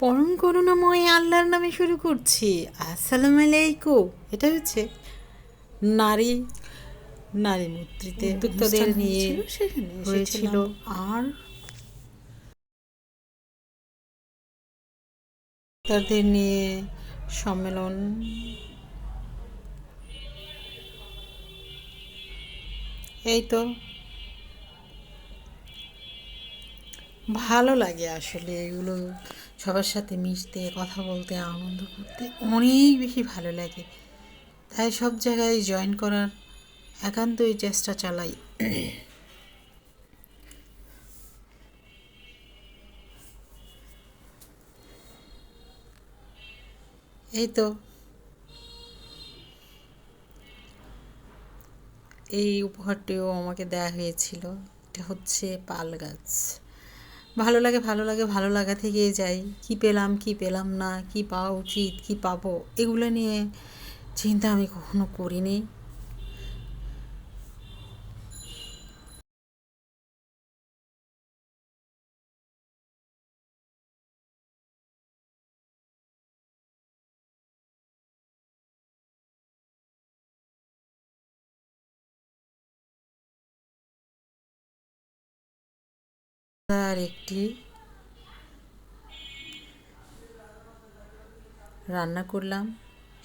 পরম করুণাময় আল্লাহর নামে শুরু করছি। আসসালামু আলাইকুম। এটা হচ্ছে নারী নারী মূর্তিতে উদ্যোক্তাদের নিয়ে সেখানে হয়েছিল। আর তাদের নিয়ে সম্মেলন। এই তো ভালো লাগে আসলে এগুলো, সবার সাথে মিশতে, কথা বলতে, আনন্দ করতে অনেক বেশি ভালো লাগে। তাই সব জায়গায় জয়েন করার একান্তই চেষ্টা চালাই। এই তো এই উপহারটিও আমাকে দেয়া হয়েছিল। এটা হচ্ছে পাল গাছ। ভালো লাগে, ভালো লাগে, ভালো লাগা থেকেই যাই। কি পেলাম, কি পেলাম না, কি পাওয়া উচিত, কি পাবো, এগুলো নিয়ে চিন্তা আমি কখনো করিনি। আর একটি রান্না করলাম,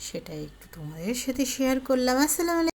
সেটা একটু তোমাদের সাথে শেয়ার করলাম। আসসালামু আলাইকুম।